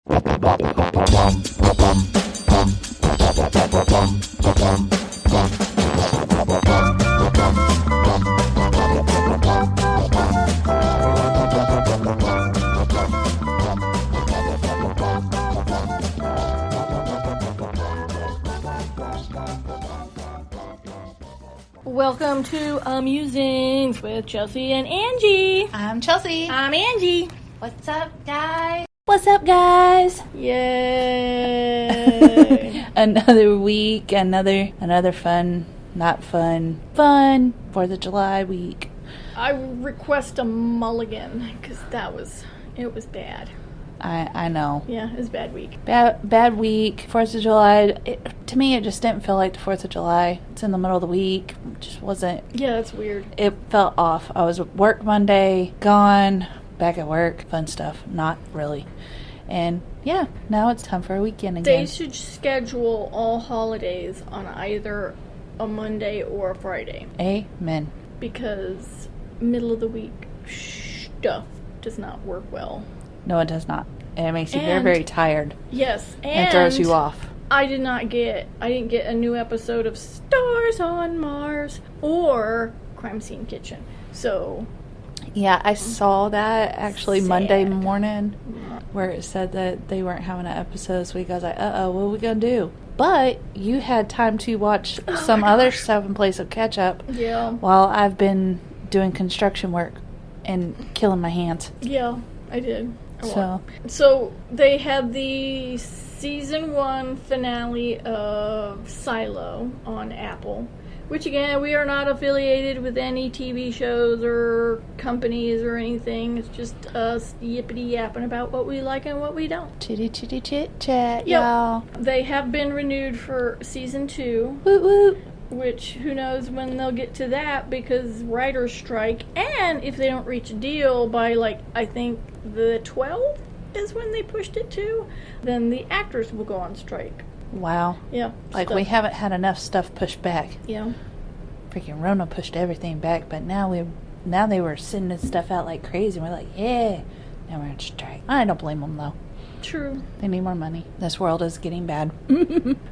Welcome to Amusings with Chelsea and Angie. I'm Chelsea. I'm Angie. What's up, guys? What's up, guys? Yay. Another week, another fun 4th of July week. I request a mulligan because it was bad. I know. Yeah, it was a bad week. Bad week. 4th of July. To me, it just didn't feel like the 4th of July. It's in the middle of the week. It just wasn't. Yeah, that's weird. It felt off. I was at work Monday, gone, back at work, fun stuff. Not really. And yeah, now it's time for a weekend again. They should schedule all holidays on either a Monday or a Friday. Amen. Because middle of the week stuff does not work well. No, it does not. And it makes you very, very tired. Yes, and it throws you off. I didn't get a new episode of Stars on Mars or Crime Scene Kitchen. So yeah, I saw that actually sad. Monday morning where it said that they weren't having an episode this week. I was like, uh-oh, what are we going to do? But you had time to watch some other stuff and play some catch up. Yeah. While I've been doing construction work and killing my hands. Yeah, I did. So they had the season 1 finale of Silo on Apple, which again, we are not affiliated with any TV shows or companies or anything. It's just us yippity yapping about what we like and what we don't. Chitty chitty chit chat, y'all. They have been renewed for season 2. Woot woot. Which, who knows when they'll get to that, because writers strike, and if they don't reach a deal by, I think the 12th is when they pushed it to, then the actors will go on strike. Wow. Yeah. We haven't had enough stuff pushed back. Yeah. Freaking Rona pushed everything back, but now they were sending stuff out like crazy, and we're like, yeah, now we're on strike. I don't blame them, though. True. They need more money. This world is getting bad.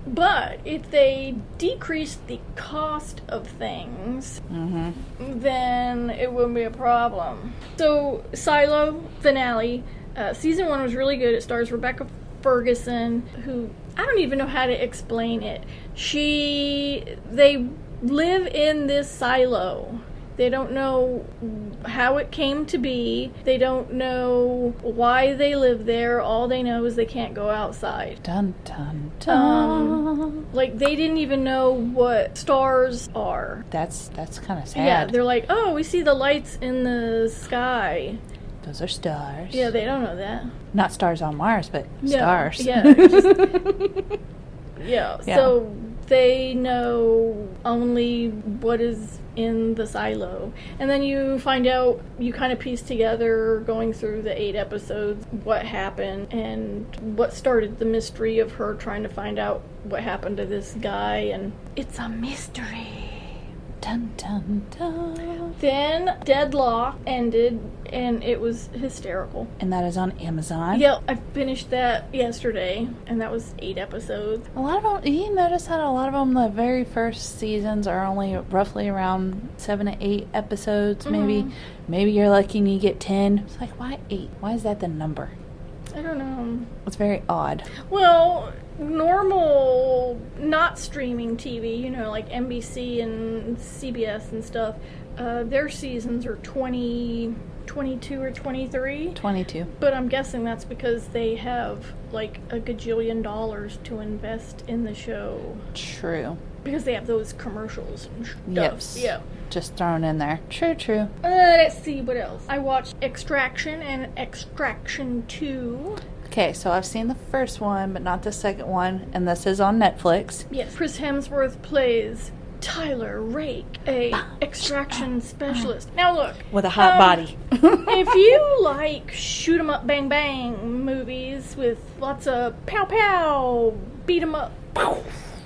But if they decrease the cost of things, then it wouldn't be a problem. So, Silo finale, season 1 was really good. It stars Rebecca Ferguson, who, I don't even know how to explain it. They live in this silo. They don't know how it came to be. They don't know why they live there. All they know is they can't go outside. Dun, dun, dun. They didn't even know what stars are. That's kind of sad. Yeah, they're like, oh, we see the lights in the sky. Those are stars. Yeah, they don't know that. Not stars on Mars, but No, stars. Yeah. Yeah, so they know only what is in the silo. And then you find out, you kind of piece together, going through the 8 episodes, what happened and what started the mystery of her trying to find out what happened to this guy. And it's a mystery. Dun, dun, dun. Then Deadlock ended, and it was hysterical. And that is on Amazon. Yeah, I finished that yesterday, and that was 8 episodes. A lot of them, you notice that a lot of them, the very first seasons are only roughly around 7 to 8 episodes, maybe. Maybe you're lucky and you get 10. It's like, why 8? Why is that the number? I don't know. It's very odd. Well, normal, not streaming TV, like NBC and CBS and stuff, their seasons are 20, 22 or 23. 22. But I'm guessing that's because they have, $1 gajillion to invest in the show. True. Because they have those commercials and stuff. Yes. Yeah. Just thrown in there. True. Let's see what else. I watched Extraction and Extraction 2. Okay, so I've seen the first one, but not the second one, and this is on Netflix. Yes. Chris Hemsworth plays Tyler Rake, a extraction specialist. Now look. With a hot body. If you like shoot 'em up, bang bang movies with lots of pow pow, beat 'em up,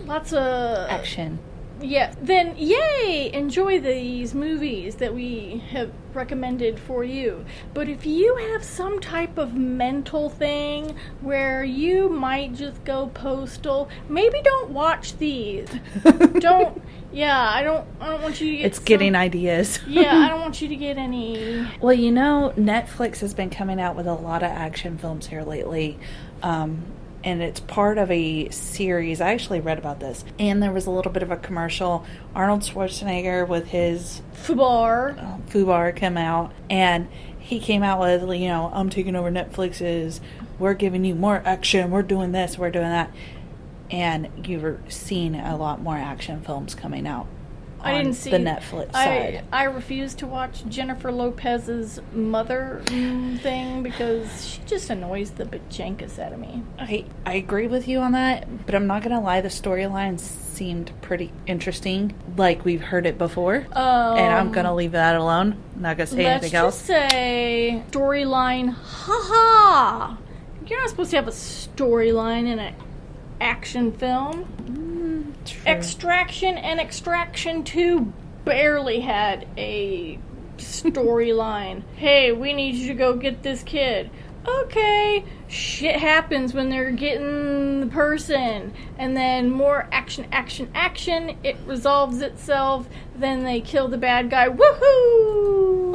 lots of action. Yes. Then, yay! Enjoy these movies that we have recommended for you. But if you have some type of mental thing where you might just go postal, maybe don't watch these. Don't. Yeah, I don't want you to get. It's getting ideas. Yeah, I don't want you to get any. Well, you know, Netflix has been coming out with a lot of action films here lately. And it's part of a series. I actually read about this. And there was a little bit of a commercial. Arnold Schwarzenegger with his FUBAR come out. And he came out with, you know, I'm taking over Netflix's. We're giving you more action. We're doing this. We're doing that. And you were seeing a lot more action films coming out. I didn't see the Netflix side. I refused to watch Jennifer Lopez's mother thing because she just annoys the bajankas out of me. I agree with you on that, but I'm not gonna lie, the storyline seemed pretty interesting, like we've heard it before. And I'm gonna leave that alone. Not gonna say anything else. Let's just say storyline. Haha! You're not supposed to have a storyline in an action film. True. Extraction and Extraction 2 barely had a storyline. Hey, we need you to go get this kid. Okay, shit happens when they're getting the person. And then more action. It resolves itself. Then they kill the bad guy. Woohoo!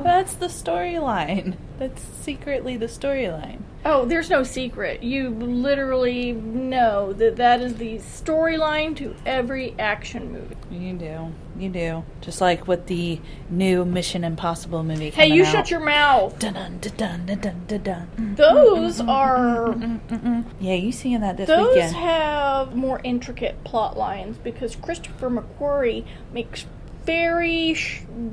That's the storyline. That's secretly the storyline. Oh, there's no secret. You literally know that is the storyline to every action movie. You do. Just like with the new Mission Impossible movie Hey, coming you out. shut your mouth. Dun dun dun dun dun dun dun. Those are... Yeah, you seeing that this Those weekend. have more intricate plot lines because Christopher McQuarrie makes very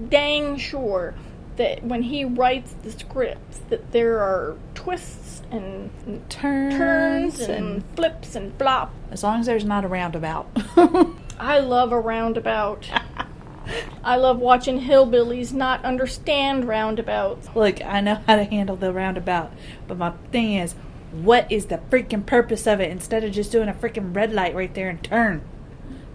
dang sure that when he writes the scripts that there are twists and turns and flips and flop. As long as there's not a roundabout. I love a roundabout. I love watching hillbillies not understand roundabouts. Look, I know how to handle the roundabout, but my thing is, what is the freaking purpose of it instead of just doing a freaking red light right there and turn?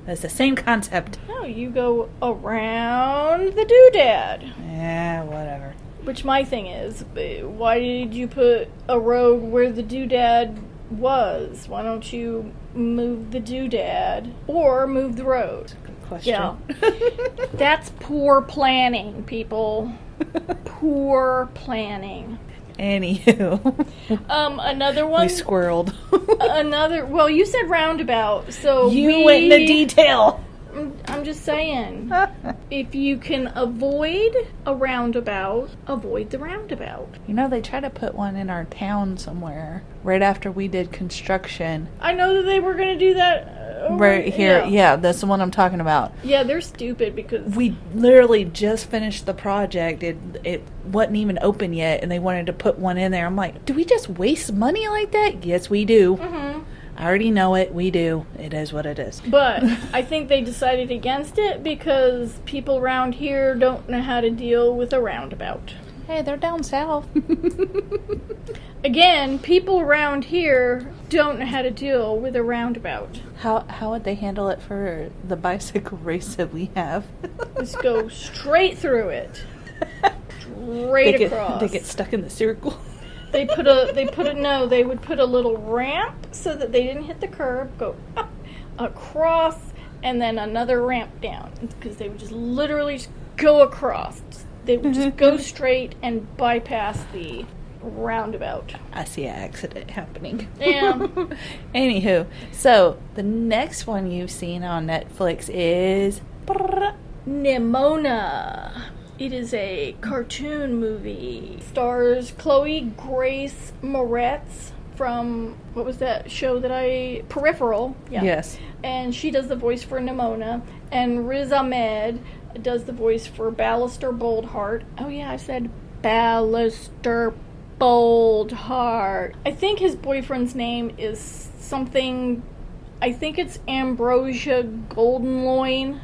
That's the same concept. No, you go around the doodad. Yeah, whatever. Which my thing is, why did you put a road where the doodad was? Why don't you move the doodad or move the road? Good question. Yeah. That's poor planning, people. Poor planning. Anywho. Another one. We squirreled. Well, you said roundabout, so you went into detail. I'm just saying, if you can avoid a roundabout, avoid the roundabout. You know, they tried to put one in our town somewhere right after we did construction. I know that they were going to do that. Right here. Yeah, that's the one I'm talking about. Yeah, they're stupid because... We literally just finished the project. It wasn't even open yet, and they wanted to put one in there. I'm like, do we just waste money like that? Yes, we do. Mm-hmm. I already know it. We do. It is what it is. But I think they decided against it because people around here don't know how to deal with a roundabout. Hey, they're down south. Again, people around here don't know how to deal with a roundabout. How would they handle it for the bicycle race that we have? Just go straight through it. Straight across. They get stuck in the circle. They would put a little ramp so that they didn't hit the curb, go up, across, and then another ramp down. Because they would just literally just go across. They would just go straight and bypass the roundabout. I see an accident happening. Yeah. Anywho, so the next one you've seen on Netflix is Nimona. It is a cartoon movie. Stars Chloe Grace Moretz from, what was that show that Peripheral. Yeah. Yes. And she does the voice for Nimona. And Riz Ahmed does the voice for Ballister Boldheart. Oh yeah, I said Ballister Boldheart. I think his boyfriend's name is something, I think it's Ambrosia Goldenloin.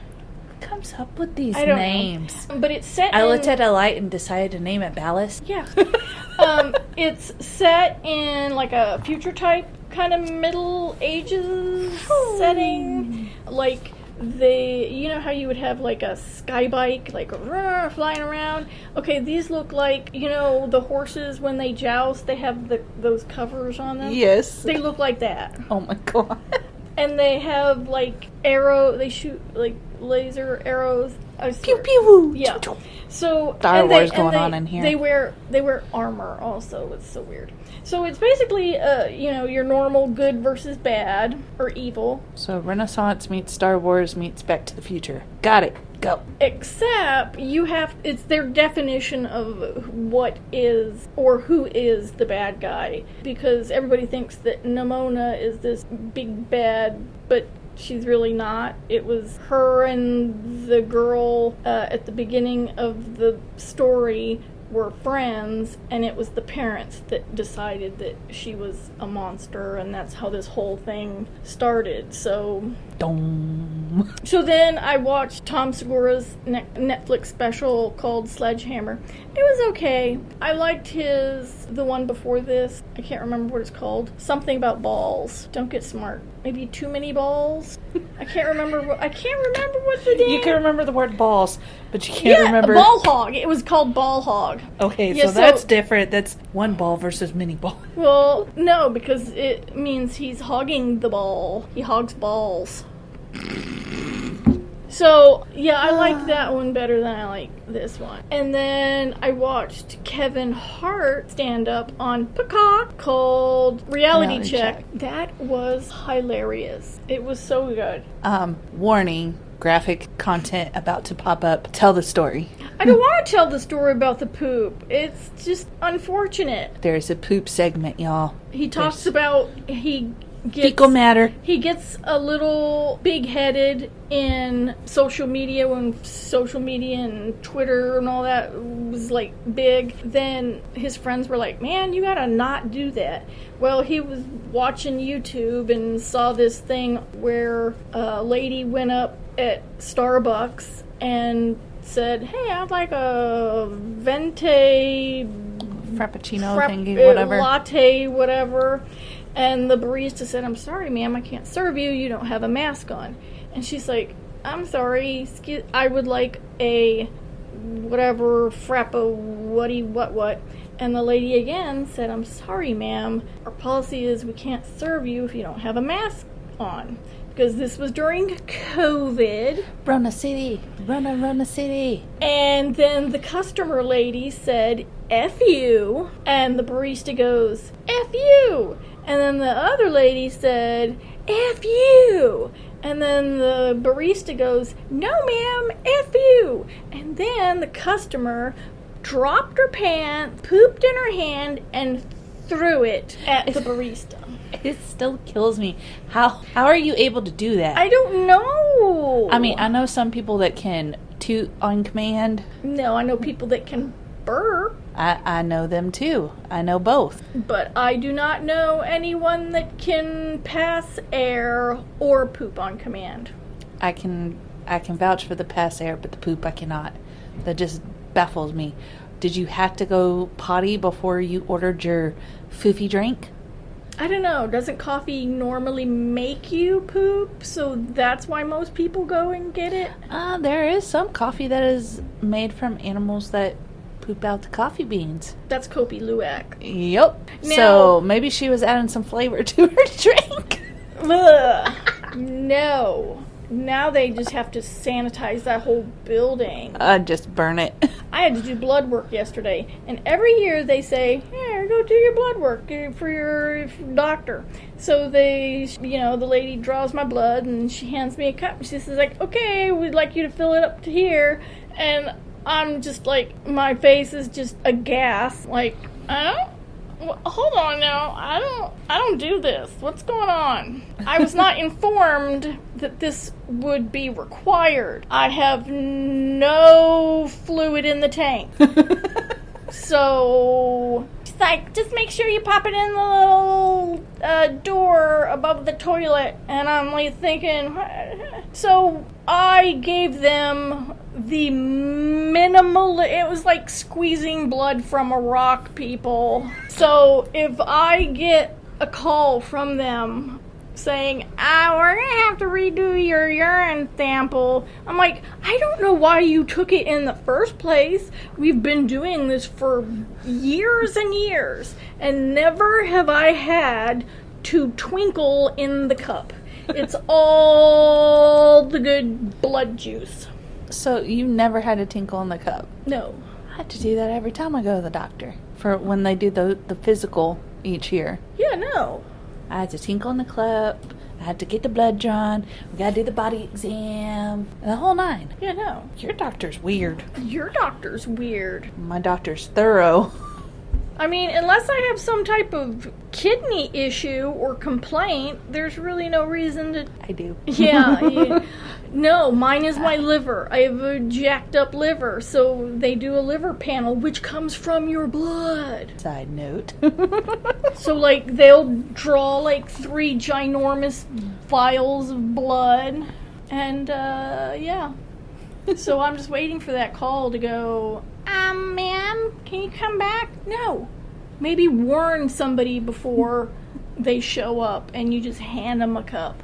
Comes up with these I don't names. know. But it's set I in... looked at a light and decided to name it Ballast. Yeah. It's set in like a future type kind of Middle Ages setting. Like you know how you would have like a sky bike, like flying around? Okay, these look like, you know, the horses when they joust, they have those covers on them? Yes. They look like that. Oh my god. And they have like they shoot like laser arrows. I Pew swear. pew. Yeah. So Star Wars going on in here. They wear armor also. It's so weird. So it's basically you know, your normal good versus bad or evil. So Renaissance meets Star Wars meets Back to the Future. Got it. Go. Except it's their definition of what is or who is the bad guy, because everybody thinks that Nimona is this big bad, but she's really not. It was her and the girl at the beginning of the story were friends, and it was the parents that decided that she was a monster, and that's how this whole thing started. So then I watched Tom Segura's Netflix special called Sledgehammer. It was okay. I liked the one before this. I can't remember what it's called. Something about balls. Don't get smart. Maybe too many balls. I can't remember what the name. You can remember the word balls, but you can't remember. Ball hog. It was called Ball Hog. Okay, so that's different. That's one ball versus many ball. Well, no, because it means he's hogging the ball. He hogs balls. So, yeah, I like that one better than I like this one. And then I watched Kevin Hart stand up on Peacock called Reality Check. That was hilarious. It was so good. Warning, graphic content about to pop up. Tell the story. I don't want to tell the story about the poop. It's just unfortunate. There's a poop segment, y'all. He talks about fecal matter. He gets a little big-headed in social media when social media and Twitter and all that was like big. Then his friends were like, man, you gotta not do that. Well, he was watching YouTube and saw this thing where a lady went up at Starbucks and said, hey, I'd like a venti frappuccino thingy, whatever. Latte, whatever. And the barista said, I'm sorry, ma'am, I can't serve you. You don't have a mask on. And she's like, I'm sorry, I would like a whatever, frappa, what. And the lady again said, I'm sorry, ma'am. Our policy is we can't serve you if you don't have a mask on. Because this was during COVID. Rona City. Rona City. And then the customer lady said, F you. And the barista goes, F you. And then the other lady said, F you. And then the barista goes, no ma'am, F you. And then the customer dropped her pants, pooped in her hand, and threw it at the barista. It still kills me. How are you able to do that? I don't know. I mean, I know some people that can toot on command. No, I know people that can burp. I know them too. I know both. But I do not know anyone that can pass air or poop on command. I can vouch for the pass air, but the poop I cannot. That just baffles me. Did you have to go potty before you ordered your foofy drink? I don't know. Doesn't coffee normally make you poop? So that's why most people go and get it? There is some coffee that is made from animals that poop out the coffee beans. That's Kopi Luwak. Yep. Now, so maybe she was adding some flavor to her drink. Ugh. No. Now they just have to sanitize that whole building. Just burn it. I had to do blood work yesterday, and every year they say, here, go do your blood work for your doctor. So the lady draws my blood, and she hands me a cup, and she says, like, okay, we'd like you to fill it up to here. And I'm just like, my face is just aghast, like, hold on now, I don't do this. What's going on? I was not informed that this would be required. I have no fluid in the tank. So it's like, just make sure you pop it in the little door above the toilet. And I'm like thinking, so I gave them the minimal, it was like squeezing blood from a rock, people. So if I get a call from them saying, we're going to have to redo your urine sample. I'm like, I don't know why you took it in the first place. We've been doing this for years and years, and never have I had to twinkle in the cup. It's all the good blood juice. So you never had a tinkle in the cup? No. I have to do that every time I go to the doctor for when they do the physical each year. Yeah, no. I had to tinkle in the cup. I had to get the blood drawn. We got to do the body exam. The whole nine. Yeah, no. Your doctor's weird. Your doctor's weird. My doctor's thorough. I mean, unless I have some type of kidney issue or complaint, there's really no reason to... I do. Yeah. No, mine is my liver. I have a jacked up liver, so they do a liver panel, which comes from your blood. Side note. So, like, they'll draw, like, 3 ginormous vials of blood, and, yeah. So I'm just waiting for that call to go, ma'am, can you come back? No. Maybe warn somebody before they show up, and you just hand them a cup.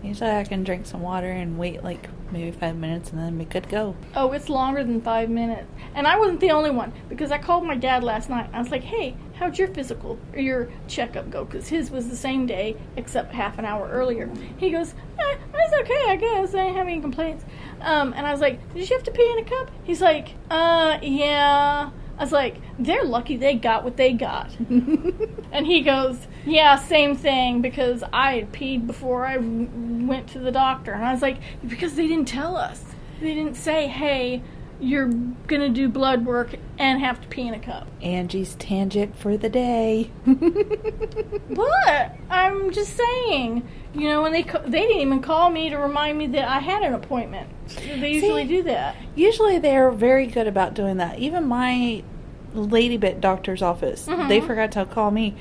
Usually I can drink some water and wait like maybe 5 minutes and then we could go. Oh, it's longer than 5 minutes. And I wasn't the only one, because I called my dad last night. I was like, hey, how'd your physical or your checkup go? Because his was the same day, except half an hour earlier. He goes, it's okay, I guess. I didn't have any complaints. And I was like, did you have to pee in a cup? He's like, yeah. I was like, they're lucky they got what they got. And he goes, yeah, same thing, because I had peed before I went to the doctor. And I was like, because they didn't tell us. They didn't say, hey, you're going to do blood work and have to pee in a cup. Angie's tangent for the day. But I'm just saying, you know, when they didn't even call me to remind me that I had an appointment. They usually do that. Usually they're very good about doing that. Even my lady bit doctor's office, they forgot to call me.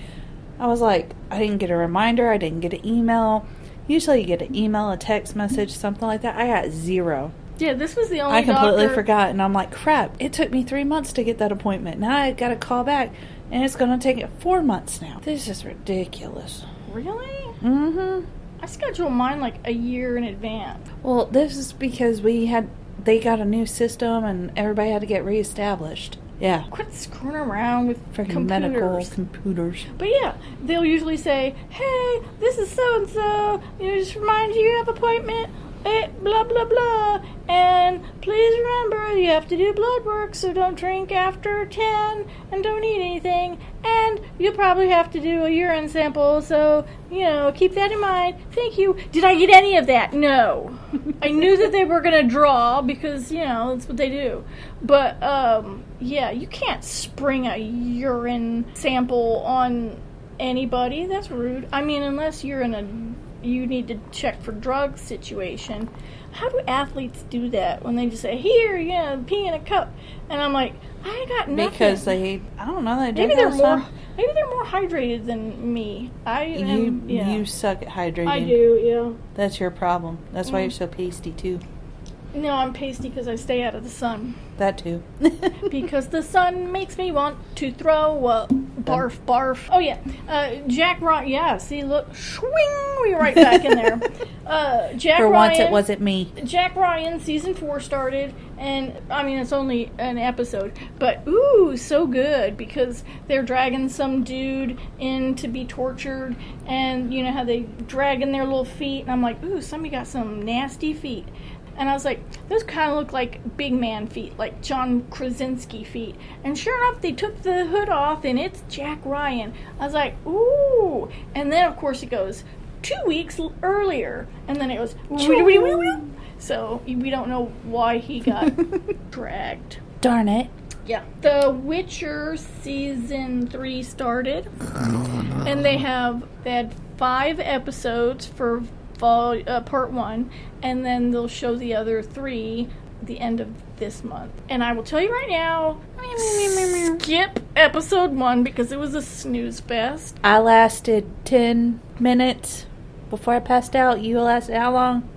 I was like, I didn't get a reminder. I didn't get an email. Usually you get an email, a text message, something like that. I got 0. Yeah, this was the only I completely doctor... forgot, and I'm like, crap, it took me 3 months to get that appointment. Now I got to call back, and it's going to take it 4 months now. This is ridiculous. Really? Mm-hmm. I schedule mine like a year in advance. Well, this is because they got a new system, and everybody had to get reestablished. Yeah. Quit screwing around with freaking medical computers. But yeah, they'll usually say, hey, this is so-and-so. Just remind you have appointment. Blah, blah, blah. And please remember, you have to do blood work, so don't drink after 10 and don't eat anything. And you'll probably have to do a urine sample, so, keep that in mind. Thank you. Did I get any of that? No. I knew that they were going to draw because, that's what they do. But, yeah, you can't spring a urine sample on anybody. That's rude. I mean, unless you're in a you need to check for drugs situation. How do athletes do that when they just say, here, pee in a cup? And I'm like, I got nothing. Because I don't know. Maybe they're more hydrated than me. You suck at hydrating. I do, yeah. That's your problem. That's why you're so pasty too. No, I'm pasty because I stay out of the sun. That too. Because the sun makes me want to throw up. Barf, barf. Oh, yeah. Jack Ryan. Yeah, see, look. Swing! We were right back in there. Jack For Ryan, once, it wasn't me. Jack Ryan, season 4 started. And, I mean, it's only an episode. But, ooh, so good. Because they're dragging some dude in to be tortured. And, you know how they drag in their little feet. And I'm like, ooh, somebody got some nasty feet. And I was like, those kind of look like big man feet, like John Krasinski feet. And sure enough, they took the hood off, and it's Jack Ryan. I was like, ooh. And then, of course, it goes 2 weeks earlier. And then it goes, so we don't know why he got dragged. Darn it. Yeah. The Witcher season 3 started. And they had 5 episodes for part 1, and then they'll show the other 3 the end of this month. And I will tell you right now, skip episode 1 because it was a snooze fest. I lasted 10 minutes before I passed out. You lasted how long?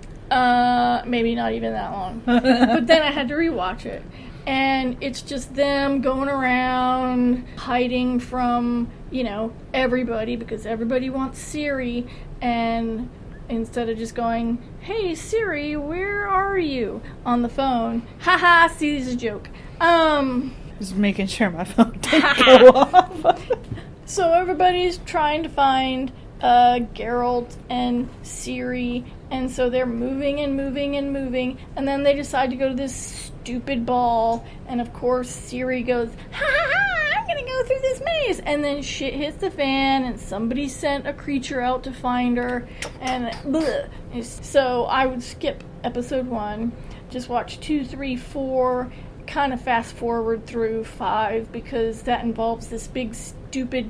Maybe not even that long. But then I had to rewatch it. And it's just them going around hiding from, everybody, because everybody wants Siri, and instead of just going, "Hey Siri, where are you?" on the phone, haha, see, this is a joke. Just making sure my phone didn't go off. So everybody's trying to find Geralt and Siri, and so they're moving and moving and moving, and then they decide to go to this stupid ball, and of course Siri goes, "Ha ha ha, I'm gonna go through this maze," and then shit hits the fan, and somebody sent a creature out to find her, and bleh. So I would skip episode 1, just watch 2, 3, 4, kind of fast forward through 5, because that involves this big stupid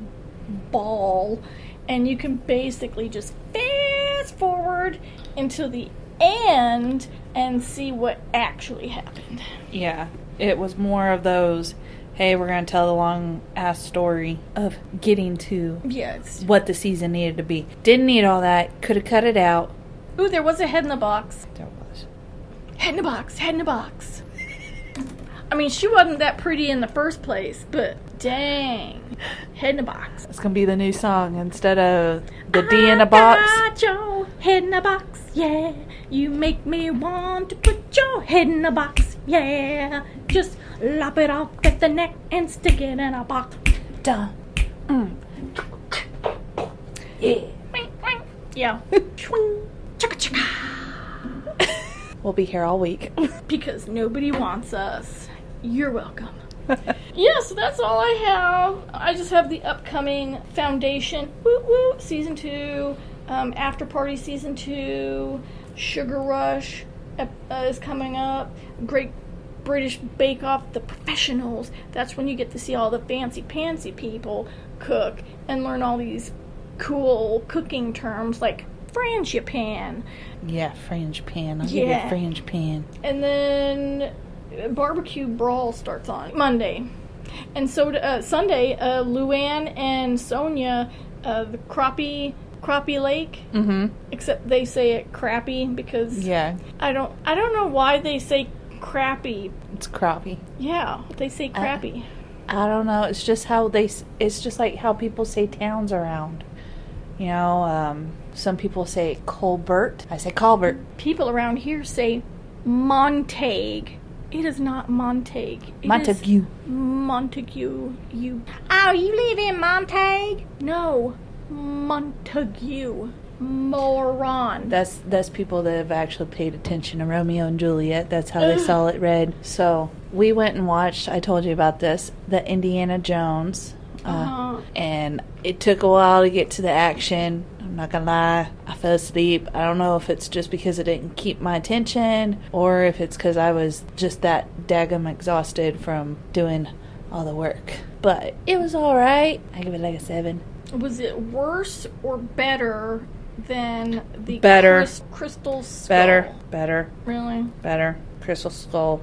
ball, and you can basically just fast forward until the end and see what actually happened. Yeah, it was more of those, hey, we're going to tell the long-ass story of getting to what the season needed to be. Didn't need all that. Could have cut it out. Ooh, there was a head in the box. There was. Head in the box, head in the box. I mean, she wasn't that pretty in the first place, but dang. Head in the box. It's going to be the new song instead of the D in a box. Got your head in a box, yeah. You make me want to put your head in a box, yeah. Just lop it off at the neck and stick it in a box. Duh. Yeah. Yeah. Chaka chaka. We'll be here all week. Because nobody wants us. You're welcome. Yeah, so that's all I have. I just have the upcoming Foundation, woo woo, season 2, After Party season 2, Sugar Rush is coming up, Great British Bake Off, The Professionals. That's when you get to see all the fancy people cook and learn all these cool cooking terms like frangipan. Yeah, frangipan. I'll give you a frangipan. And then Barbecue Brawl starts on Monday. And so Sunday, Luann and Sonia, the Crappie Lake. Mm-hmm. Except they say it crappy because I don't know why they say crappy. It's crappie. Yeah, they say crappy. I don't know. It's just how it's just like how people say towns around. You know, some people say Colbert. I say Colbert. People around here say Montague. It is not Montague. Montague. Montague. Oh, you live in Montague? No, Montague. Moron. That's people that have actually paid attention to Romeo and Juliet. That's how they saw it read. So we went and watched, I told you about this, the Indiana Jones. And it took a while to get to the action. I'm not gonna lie, I fell asleep. I don't know if it's just because it didn't keep my attention or if it's because I was just that daggum exhausted from doing all the work. But it was alright. I give it like a 7. Was it worse or better than the Crystal Skull? Better. Really? Better. Crystal Skull.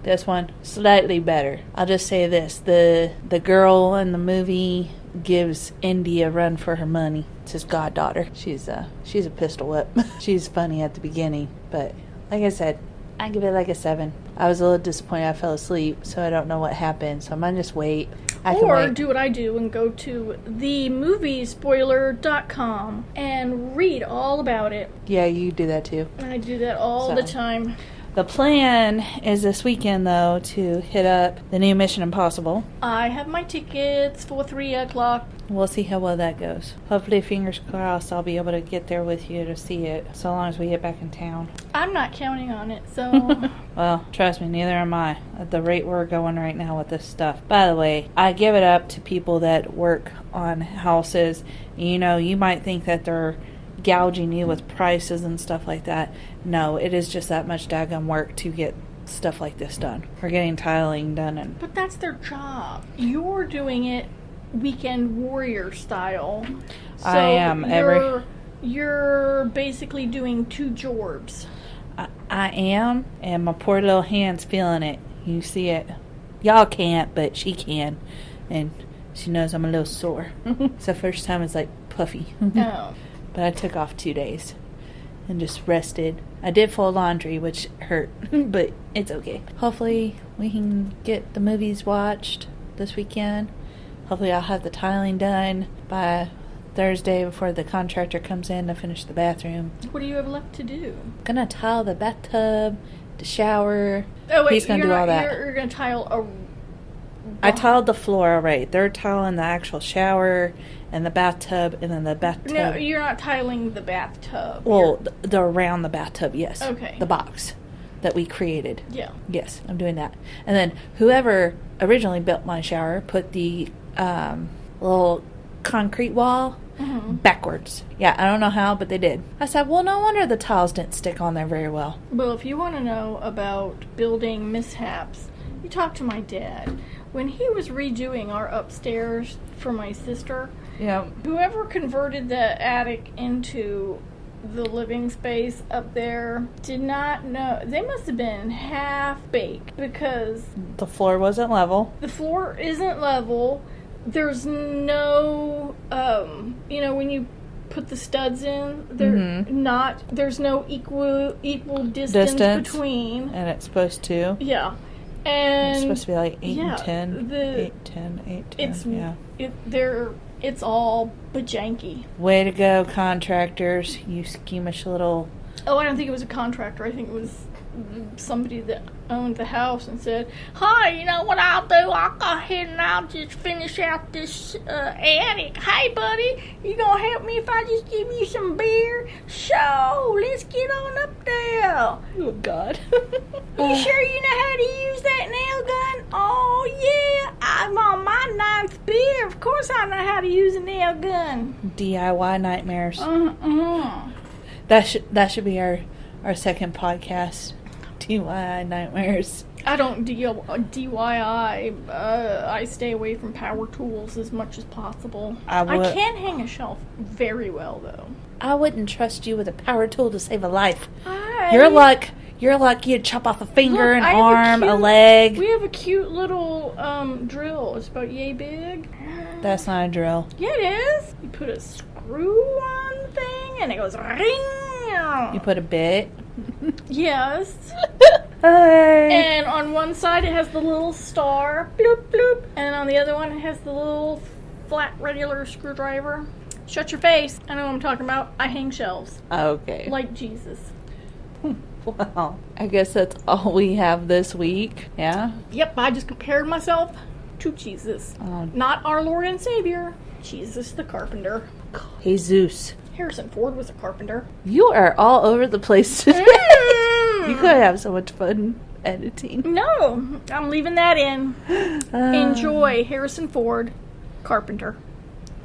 This one, slightly better. I'll just say this. The girl in the movie gives Indy a run for her money. It's his goddaughter. She's a pistol whip. She's funny at the beginning. But like I said, I give it like a 7. I was a little disappointed I fell asleep, so I don't know what happened. So I might just wait. Or do what I do and go to themoviespoiler.com and read all about it. Yeah, you do that too. I do that all the time. The plan is this weekend, though, to hit up the new Mission Impossible. I have my tickets for 3 o'clock. We'll see how well that goes. Hopefully, fingers crossed, I'll be able to get there with you to see it, so long as we get back in town. I'm not counting on it, so... Well, trust me, neither am I, at the rate we're going right now with this stuff. By the way, I give it up to people that work on houses. You know, you might think that they're gouging you with prices and stuff like that. No, it is just that much daggum work to get stuff like this done. We're getting tiling done. But that's their job. You're doing it weekend warrior style. So I am. You're basically doing 2 jobs. I am, and my poor little hand's feeling it. You see it. Y'all can't, but she can. And she knows I'm a little sore. It's the first time it's like puffy. Oh. But I took off 2 days and just rested. I did fold laundry, which hurt, but it's okay. Hopefully we can get the movies watched this weekend. hopefully I'll have the tiling done by Thursday before the contractor comes in to finish the bathroom. What do you have left to do? Gonna tile the bathtub, the shower. Oh, wait, He's gonna do all that. You're going to tile a... I tiled the floor already. They're tiling the actual shower and the bathtub, and then the bathtub. No, you're not tiling the bathtub. Well, the around the bathtub, yes. Okay. The box that we created. Yeah. Yes, I'm doing that. And then whoever originally built my shower put the little concrete wall backwards. Yeah, I don't know how, but they did. I said, well, no wonder the tiles didn't stick on there very well. Well, if you want to know about building mishaps, you talk to my dad. When he was redoing our upstairs for my sister, Yeah. whoever converted the attic into the living space up there did not know. They must have been half-baked because The floor wasn't level. the floor isn't level. There's no, when you put the studs in, there's no equal distance between. And it's supposed to. Yeah. And It's supposed to be like 8 yeah, and 10. the- 8, 10, 8, 10. it's yeah. it's all bajanky. Way to go, contractors. You squeamish little... Oh, I don't think it was a contractor. I think it was somebody that owned the house and said, "Hi, you know what I'll do? I'll go ahead and I'll just finish out this attic. Hey, buddy, you gonna help me if I just give you some beer? So, let's get on up there. Oh, God. You sure you know how to use that nail gun? Oh, yeah, I'm on my 9th beer. Of course I know how to use a nail gun. DIY nightmares. Uh-uh. That should be our second podcast. DIY nightmares. I don't DIY. I stay away from power tools as much as possible. I can hang a shelf very well, though. I wouldn't trust you with a power tool to save a life. You're like you'd chop off a finger, an arm, a leg. We have a cute little drill. It's about yay big. That's not a drill. Yeah, it is. You put a screw on the thing, and it goes ring. You put a bit. Yes. Hey. And on one side it has the little star, bloop, bloop. And on the other one it has the little flat regular screwdriver. Shut your face. I know what I'm talking about. I hang shelves. Okay. Like Jesus. Well, I guess that's all we have this week. Yeah? Yep, I just compared myself to Jesus. Not our Lord and Savior. Jesus the carpenter. Jesus. Harrison Ford was a carpenter. You are all over the place today. You could have so much fun editing. No, I'm leaving that in. Enjoy Harrison Ford, carpenter.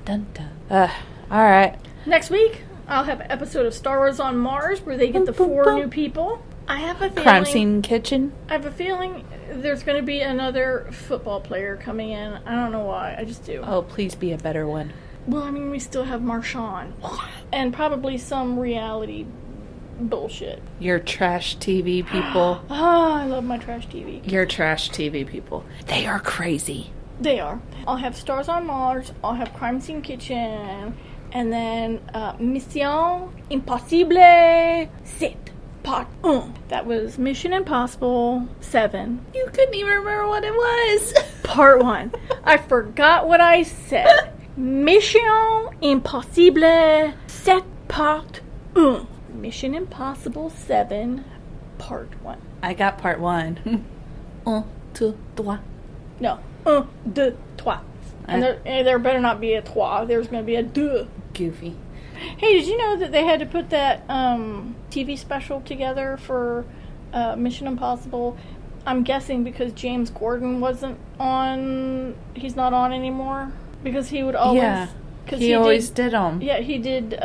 Dun dun. All right. Next week, I'll have an episode of Star Wars on Mars where they get the 4 new people. I have a feeling. Crime Scene Kitchen. I have a feeling there's going to be another football player coming in. I don't know why. I just do. Oh, please be a better one. Well, I mean, we still have Marshawn. And probably some reality bullshit. Your trash TV people. Oh, I love my trash TV. Your trash TV people. They are crazy. They are. I'll have Stars on Mars. I'll have Crime Scene Kitchen. And then Mission Impossible 7 Part 1. That was Mission Impossible 7. You couldn't even remember what it was. Part 1. I forgot what I said. Mission Impossible 7 Part 1. Mission Impossible 7 Part 1. I got Part 1. 1, 2, 3. No. 1, 2, 3. And there better not be a trois. There's going to be a deux. Goofy. Hey, did you know that they had to put that TV special together for Mission Impossible? I'm guessing because James Gordon wasn't on. He's not on anymore. Because he would always. Yeah. He always did them. Yeah, he did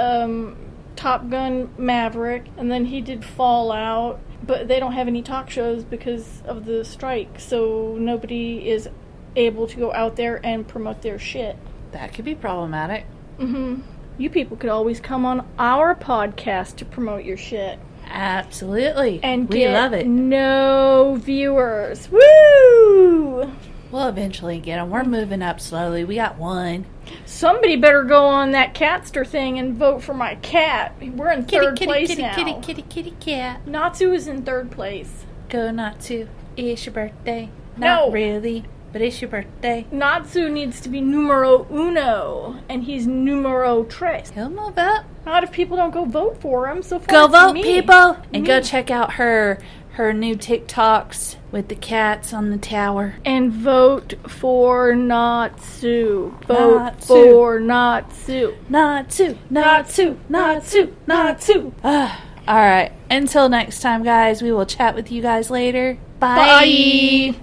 Top Gun Maverick, and then he did Fallout. But they don't have any talk shows because of the strike, so nobody is able to go out there and promote their shit. That could be problematic. Mm-hmm. You people could always come on our podcast to promote your shit. Absolutely. And we love it. No viewers. Woo! We'll eventually get them. We're moving up slowly. We got 1. Somebody better go on that Catster thing and vote for my cat. We're in third place now. Kitty cat. Natsu is in 3rd place. Go Natsu. It's your birthday. No. Not really. but it's your birthday. Natsu needs to be numero uno, and he's numero tres. He'll move up. Not if people don't go vote for him. So far, Go it's vote, me. people! And go check out her new TikToks with the cats on the tower. And vote for Natsu. Vote Natsu. for Natsu. Natsu, Natsu, Natsu, Natsu. All right. Until next time, guys, we will chat with you guys later. Bye. Bye.